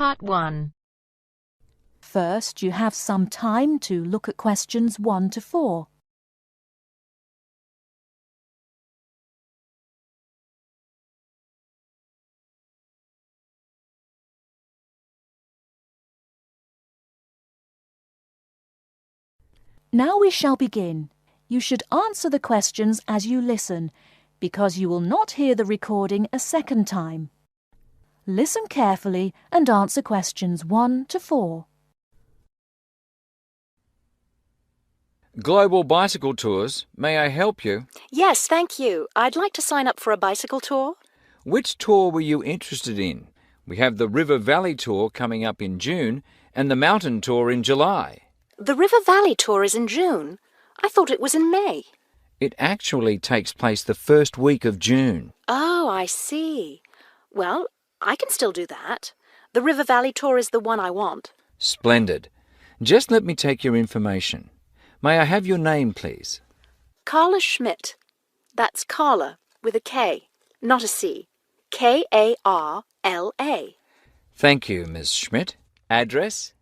Part 1. First, you have some time to look at questions 1 to 4. Now we shall begin. You should answer the questions as you listen, because you will not hear the recording a second time. Listen carefully and answer questions 1 to 4. Global Bicycle Tours, may I help you? Yes, thank you. I'd like to sign up for a bicycle tour. Which tour were you interested in? We have the River Valley Tour coming up in June and the Mountain Tour in July. The River Valley tour is in June. I thought it was in May. It actually takes place the first week of June. Oh, I see. Well, I can still do that. The River Valley tour is the one I want. Splendid. Just let me take your information. May I have your name, please? Carla Schmidt. That's Carla with a K, not a C. K-A-R-L-A. Thank you, Ms. Schmidt. Address?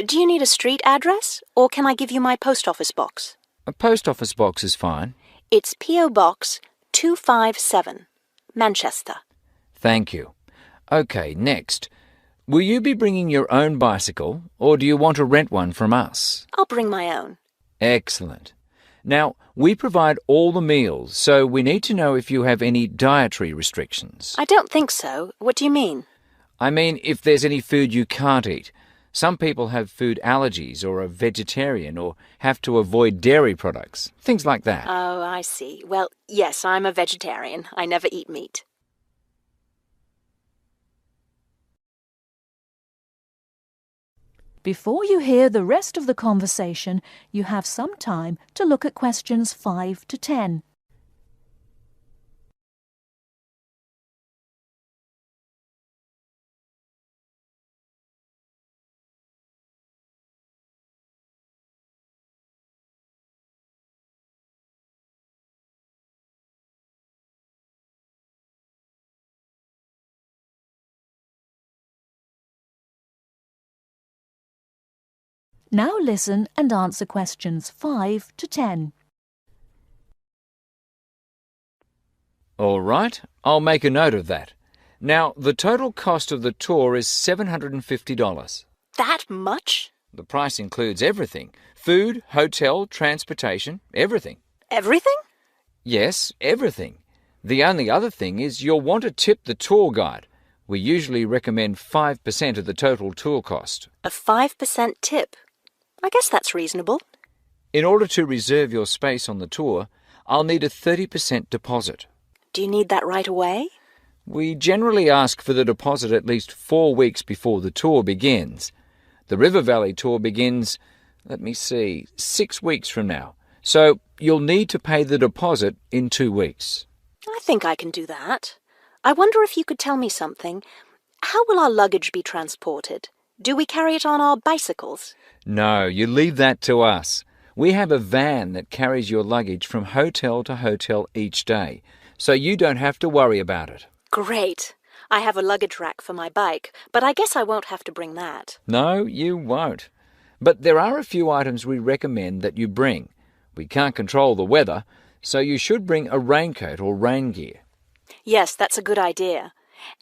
Do you need a street address, or can I give you my post office box? A post office box is fine. It's P.O. Box 257, Manchester. Thank you. OK, next. Will you be bringing your own bicycle, or do you want to rent one from us? I'll bring my own. Excellent. Now, we provide all the meals, so we need to know if you have any dietary restrictions. I don't think so. What do you mean? I mean, if there's any food you can't eat. Some people have food allergies or are vegetarian or have to avoid dairy products, things like that. Oh, I see. Well, yes, I'm a vegetarian. I never eat meat. Before you hear the rest of the conversation, you have some time to look at questions 5 to 10. Now listen and answer questions 5 to 10. All right, I'll make a note of that. Now, the total cost of the tour is $750. That much? The price includes everything. Food, hotel, transportation, everything. Everything? Yes, everything. The only other thing is you'll want to tip the tour guide. We usually recommend 5% of the total tour cost. A 5% tip. I guess that's reasonable. In order to reserve your space on the tour, I'll need a 30% deposit. Do you need that right away? We generally ask for the deposit at least 4 weeks before the tour begins. The River Valley tour begins, 6 weeks from now. So you'll need to pay the deposit in 2 weeks. I think I can do that. I wonder if you could tell me something. How will our luggage be transported? Do we carry it on our bicycles? No, you leave that to us. We have a van that carries your luggage from hotel to hotel each day, so you don't have to worry about it. Great. I have a luggage rack for my bike, but I guess I won't have to bring that. No, you won't. But there are a few items we recommend that you bring. We can't control the weather, so you should bring a raincoat or rain gear. Yes, that's a good idea.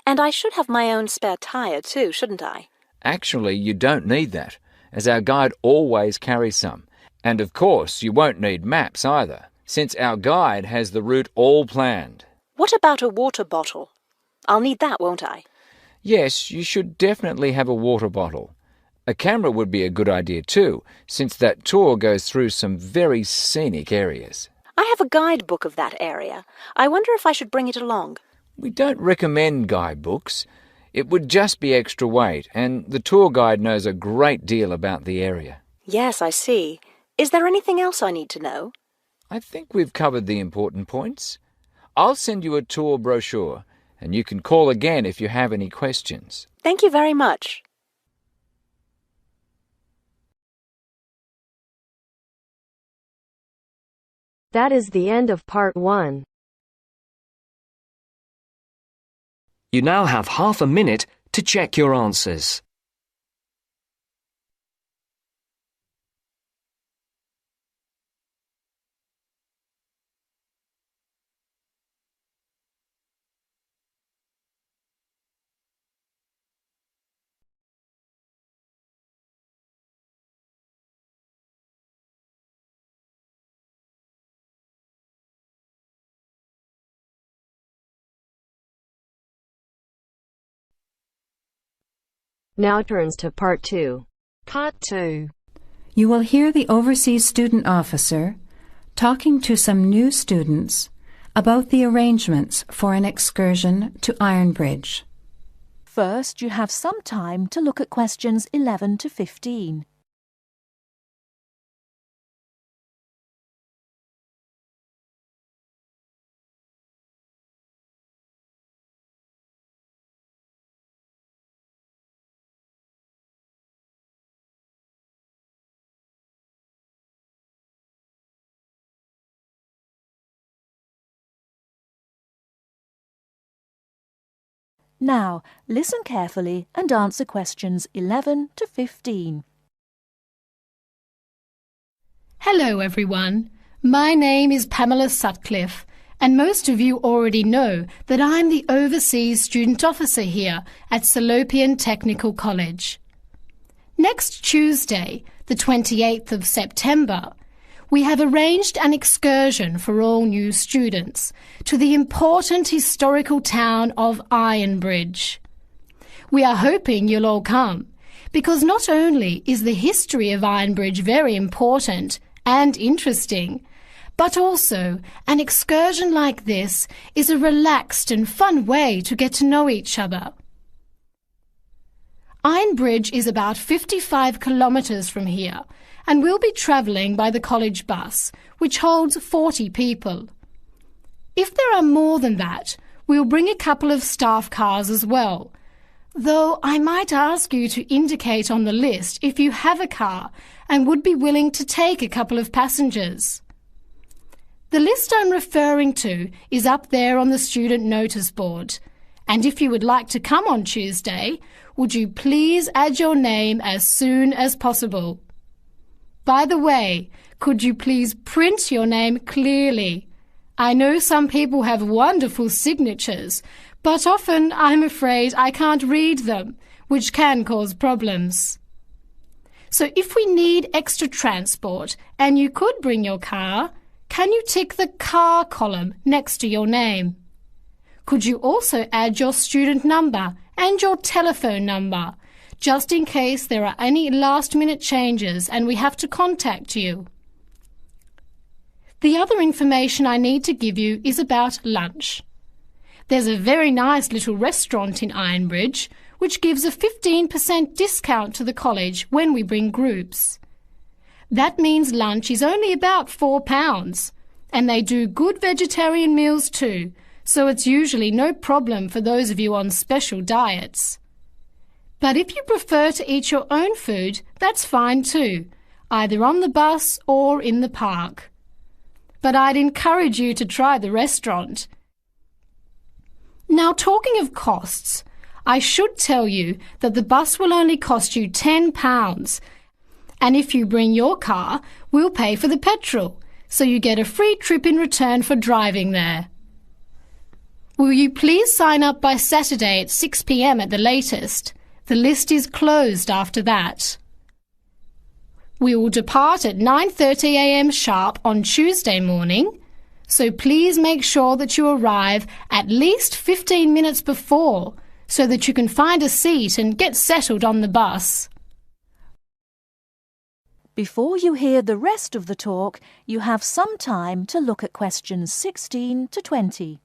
And I should have my own spare tire too, shouldn't I? Actually, you don't need that, as our guide always carries some. And of course, you won't need maps either, since our guide has the route all planned. What about a water bottle? I'll need that, won't I? Yes, you should definitely have a water bottle. A camera would be a good idea too, since that tour goes through some very scenic areas. I have a guidebook of that area. I wonder if I should bring it along. We don't recommend guidebooks. It would just be extra weight, and the tour guide knows a great deal about the area. Yes, I see. Is there anything else I need to know? I think we've covered the important points. I'll send you a tour brochure, and you can call again if you have any questions. Thank you very much. That is the end of Part 1. You now have half a minute to check your answers. Now turns to Part 2. Part 2. You will hear the overseas student officer talking to some new students about the arrangements for an excursion to Ironbridge. First, you have some time to look at questions 11 to 15. Now, listen carefully and answer questions 11 to 15. Hello everyone, my name is Pamela Sutcliffe and most of you already know that I'm the Overseas Student Officer here at Salopian Technical College. Next Tuesday, the 28th of September, we have arranged an excursion for all new students to the important historical town of Ironbridge. We are hoping you'll all come, because not only is the history of Ironbridge very important and interesting, but also an excursion like this is a relaxed and fun way to get to know each other. Ironbridge is about 55 kilometres from here, and we'll be travelling by the college bus, which holds 40 people. If there are more than that, we'll bring a couple of staff cars as well, though I might ask you to indicate on the list if you have a car and would be willing to take a couple of passengers. The list I'm referring to is up there on the student notice board, and if you would like to come on Tuesday, would you please add your name as soon as possible? By the way, could you please print your name clearly? I know some people have wonderful signatures, but often I'm afraid I can't read them, which can cause problems. So if we need extra transport and you could bring your car, can you tick the car column next to your name? Could you also add your student number and your telephone number, just in case there are any last-minute changes and we have to contact you? The other information I need to give you is about lunch. There's a very nice little restaurant in Ironbridge which gives a 15% discount to the college when we bring groups. That means lunch is only about £4, and they do good vegetarian meals too, so it's usually no problem for those of you on special diets. But if you prefer to eat your own food, that's fine too, either on the bus or in the park. But I'd encourage you to try the restaurant. Now, talking of costs, I should tell you that the bus will only cost you £10, and if you bring your car, we'll pay for the petrol, so you get a free trip in return for driving there. Will you please sign up by Saturday at 6 p.m. at the latest? The list is closed after that. We will depart at 9:30 a.m. sharp on Tuesday morning, so please make sure that you arrive at least 15 minutes before so that you can find a seat and get settled on the bus. Before you hear the rest of the talk, you have some time to look at questions 16 to 20.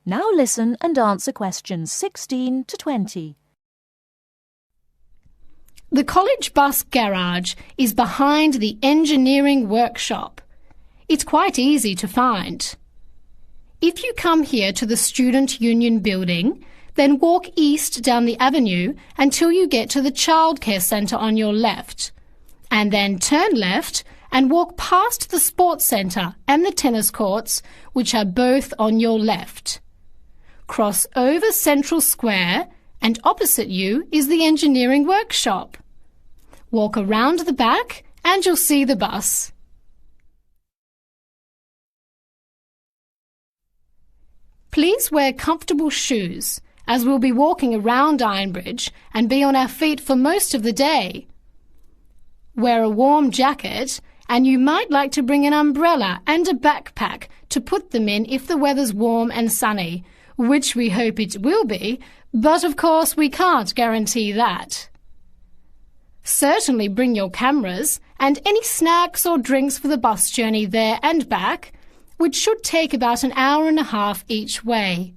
Now listen and answer questions 16 to 20. The college bus garage is behind the engineering workshop. It's quite easy to find. If you come here to the Student Union building, then walk east down the avenue until you get to the childcare centre on your left, and then turn left and walk past the sports centre and the tennis courts, which are both on your left. Cross over Central Square, and opposite you is the engineering workshop. Walk around the back and you'll see the bus. Please wear comfortable shoes, as we'll be walking around Ironbridge and be on our feet for most of the day. Wear a warm jacket, and you might like to bring an umbrella and a backpack to put them in if the weather's warm and sunny, which we hope it will be, but of course we can't guarantee that. Certainly bring your cameras and any snacks or drinks for the bus journey there and back, which should take about an hour and a half each way.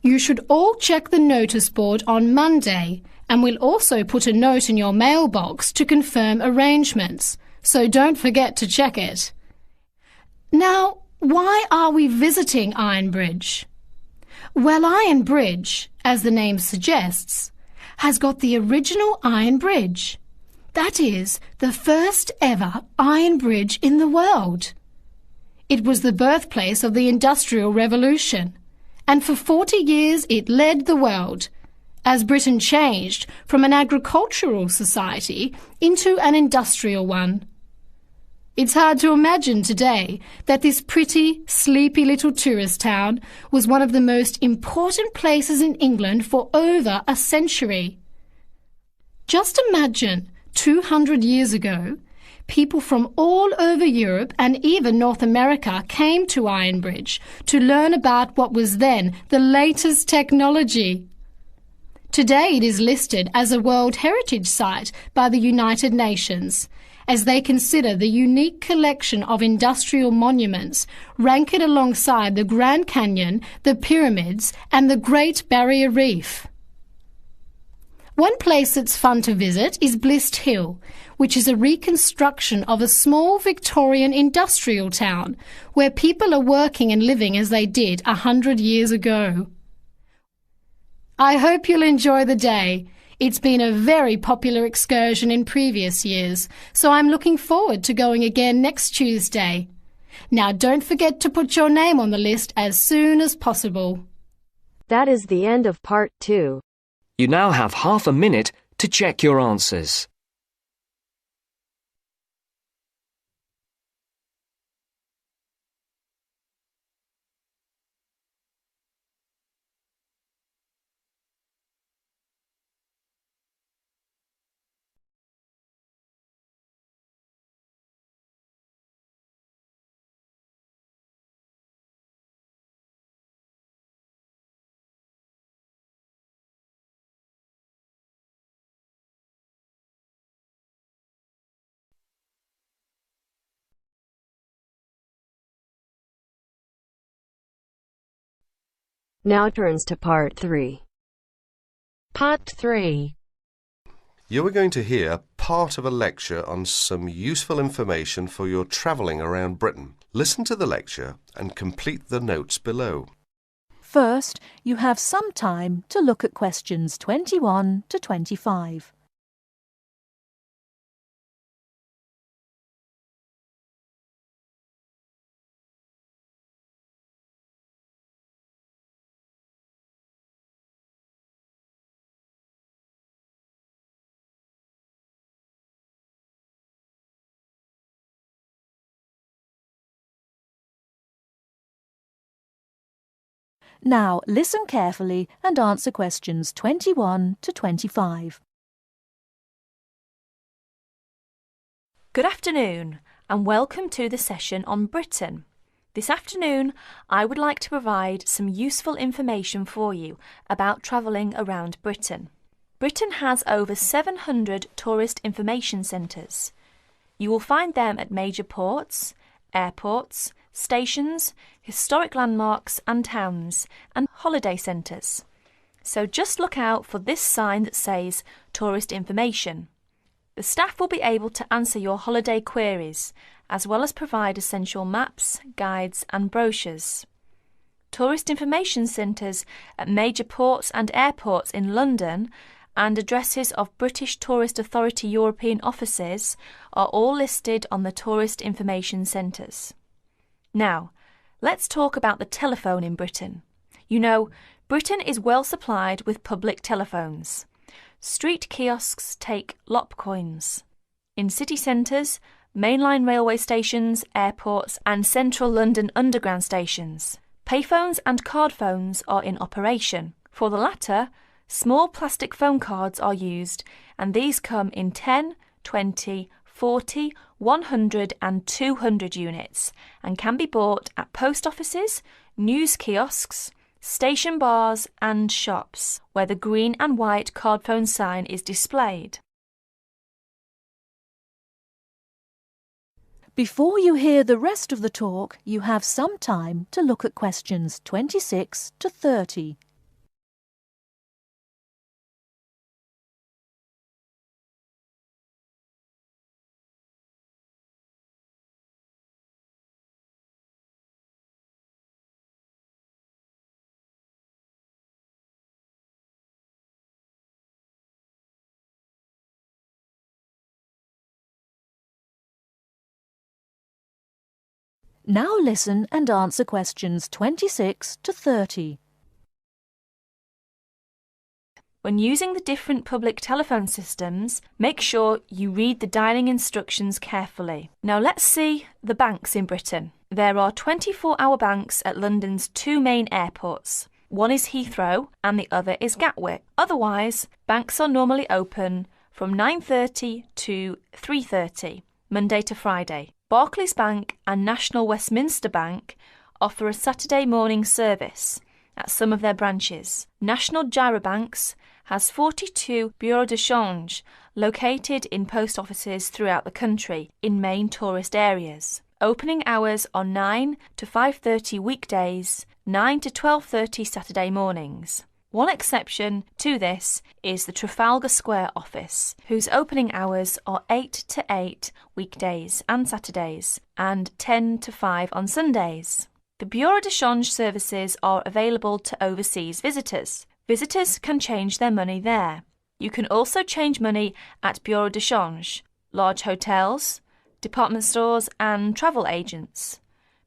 You should all check the notice board on Monday, and we'll also put a note in your mailbox to confirm arrangements, so don't forget to check it. Now, why are we visiting Ironbridge? Well, Iron Bridge, as the name suggests, has got the original iron bridge. That is, the first ever iron bridge in the world. It was the birthplace of the Industrial Revolution, and for 40 years it led the world, as Britain changed from an agricultural society into an industrial one. It's hard to imagine today that this pretty, sleepy little tourist town was one of the most important places in England for over a century. Just imagine, 200 years ago, people from all over Europe and even North America came to Ironbridge to learn about what was then the latest technology. Today it is listed as a World Heritage Site by the United Nations, as they consider the unique collection of industrial monuments rank it alongside the Grand Canyon, the pyramids and the Great Barrier Reef. One place that's fun to visit is Blist Hill, which is a reconstruction of a small Victorian industrial town where people are working and living as they did 100 years ago. I hope you'll enjoy the day. It's been a very popular excursion in previous years, so I'm looking forward to going again next Tuesday. Now don't forget to put your name on the list as soon as possible. That is the end of part 2. You now have half a minute to check your answers. Now turns to part 3. Part 3. You are going to hear part of a lecture on some useful information for your travelling around Britain. Listen to the lecture and complete the notes below. First, you have some time to look at questions 21 to 25. Now listen carefully and answer questions 21 to 25. Good afternoon and welcome to the session on Britain. This afternoon I would like to provide some useful information for you about travelling around Britain. Britain has over 700 tourist information centres. You will find them at major ports, airports, stations, historic landmarks and towns, and holiday centres. So just look out for this sign that says Tourist Information. The staff will be able to answer your holiday queries, as well as provide essential maps, guides and brochures. Tourist information centres at major ports and airports in London and addresses of British Tourist Authority European offices are all listed on the Tourist Information Centres. Now, let's talk about the telephone in Britain. You know, Britain is well supplied with public telephones. Street kiosks take lop coins. In city centres, mainline railway stations, airports and central London underground stations, Payphones and card phones are in operation. For the latter, small plastic phone cards are used, and these come in 10, 20, 40, 100 and 200 units and can be bought at post offices, news kiosks, station bars and shops where the green and white card phone sign is displayed. Before you hear the rest of the talk, you have some time to look at questions 26 to 30. Now listen and answer questions 26 to 30. When using the different public telephone systems, make sure you read the dialling instructions carefully. Now let's see the banks in Britain. There are 24-hour banks at London's two main airports. One is Heathrow and the other is Gatwick. Otherwise, banks are normally open from 9:30 to 3:30, Monday to Friday. Barclays Bank and National Westminster Bank offer a Saturday morning service at some of their branches. National Gyrobanks has 42 bureaux de change located in post offices throughout the country in main tourist areas. Opening hours are 9 to 5:30 weekdays, 9 to 12:30 Saturday mornings. One exception to this is the Trafalgar Square office, whose opening hours are 8 to 8 weekdays and Saturdays, and 10 to 5 on Sundays. The Bureau de Change services are available to overseas visitors. Visitors can change their money there. You can also change money at Bureau de Change, large hotels, department stores and travel agents.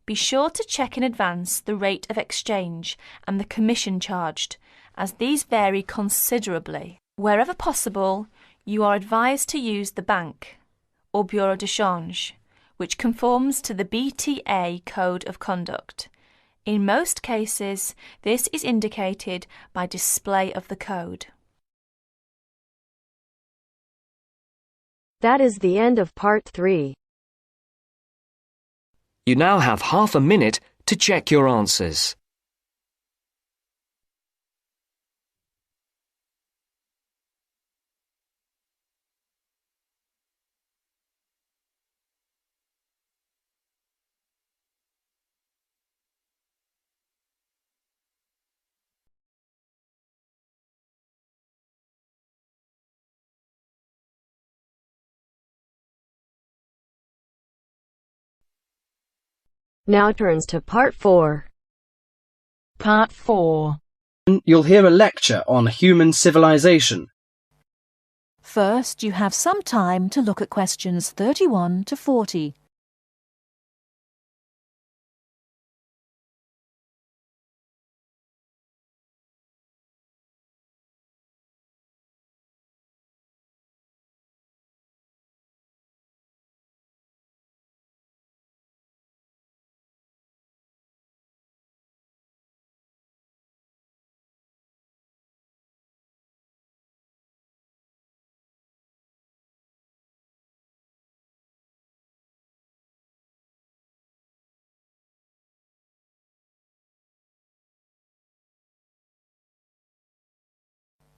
Be sure to check in advance the rate of exchange and the commission charged, as these vary considerably. Wherever possible, you are advised to use the bank or Bureau de Change, which conforms to the BTA Code of Conduct. In most cases, this is indicated by display of the code. That is the end of part 3. You now have half a minute to check your answers. Now turns to part 4. Part 4. You'll hear a lecture on human civilization. First, you have some time to look at questions 31 to 40.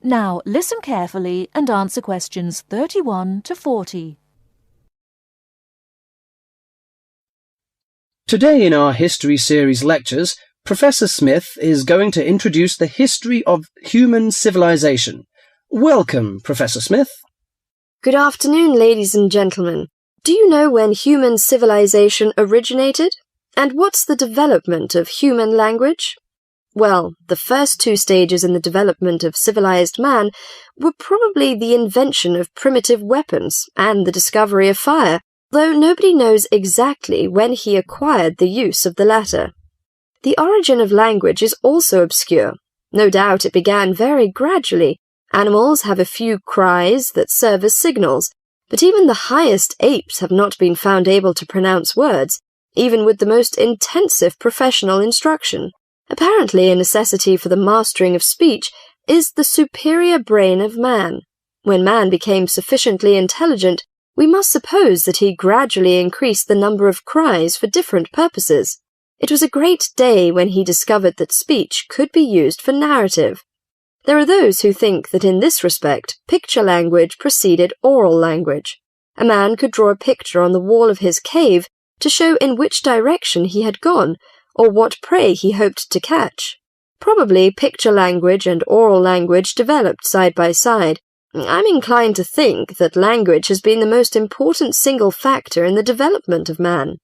Now listen carefully and answer questions 31 to 40. Today in our History Series lectures, Professor Smith is going to introduce the history of human civilization. Welcome, Professor Smith. Good afternoon, ladies and gentlemen. Do you know when human civilization originated? And what's the development of human language? Well, the first two stages in the development of civilized man were probably the invention of primitive weapons and the discovery of fire, though nobody knows exactly when he acquired the use of the latter. The origin of language is also obscure. No doubt it began very gradually. Animals have a few cries that serve as signals, but even the highest apes have not been found able to pronounce words, even with the most intensive professional instruction. Apparently, a necessity for the mastering of speech is the superior brain of man. When man became sufficiently intelligent, we must suppose that he gradually increased the number of cries for different purposes. It was a great day when he discovered that speech could be used for narrative. There are those who think that in this respect, picture language preceded oral language. A man could draw a picture on the wall of his cave to show in which direction he had gone, or what prey he hoped to catch. Probably picture language and oral language developed side by side. I'm inclined to think that language has been the most important single factor in the development of man.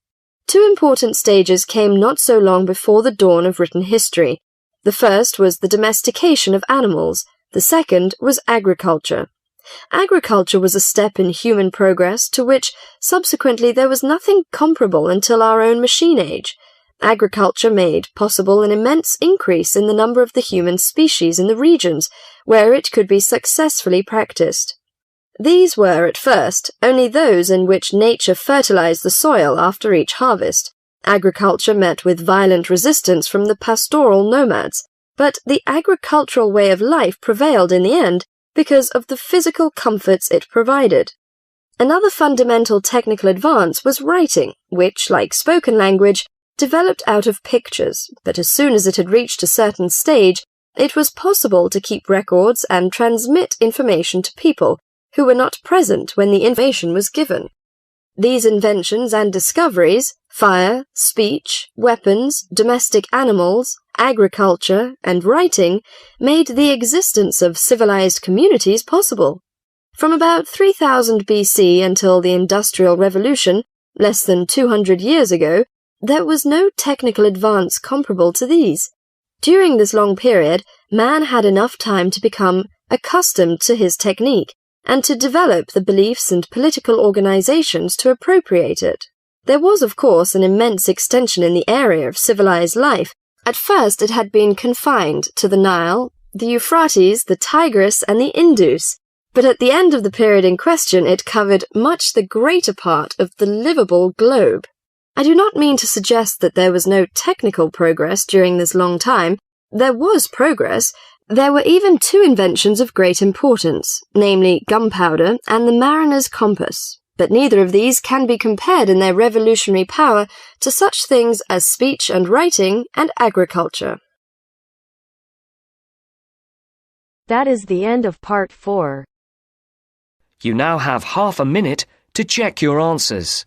Two important stages came not so long before the dawn of written history. The first was the domestication of animals. The second was agriculture. Agriculture was a step in human progress to which, subsequently, there was nothing comparable until our own machine age. Agriculture made possible an immense increase in the number of the human species in the regions where it could be successfully practiced. These were, at first, only those in which nature fertilized the soil after each harvest. Agriculture met with violent resistance from the pastoral nomads, but the agricultural way of life prevailed in the end because of the physical comforts it provided. Another fundamental technical advance was writing, which, like spoken language, developed out of pictures, but as soon as it had reached a certain stage, it was possible to keep records and transmit information to people who were not present when the information was given. These inventions and discoveries, fire, speech, weapons, domestic animals, agriculture, and writing, made the existence of civilized communities possible. From about 3000 BC until the Industrial Revolution, less than 200 years ago, there was no technical advance comparable to these. During this long period, man had enough time to become accustomed to his technique and to develop the beliefs and political organizations to appropriate it. There was, of course, an immense extension in the area of civilized life. At first it had been confined to the Nile, the Euphrates, the Tigris, and the Indus, but at the end of the period in question it covered much the greater part of the livable globe. I do not mean to suggest that there was no technical progress during this long time. There was progress. There were even two inventions of great importance, namely gunpowder and the mariner's compass, but neither of these can be compared in their revolutionary power to such things as speech and writing and agriculture. That is the end of part 4. You now have half a minute to check your answers.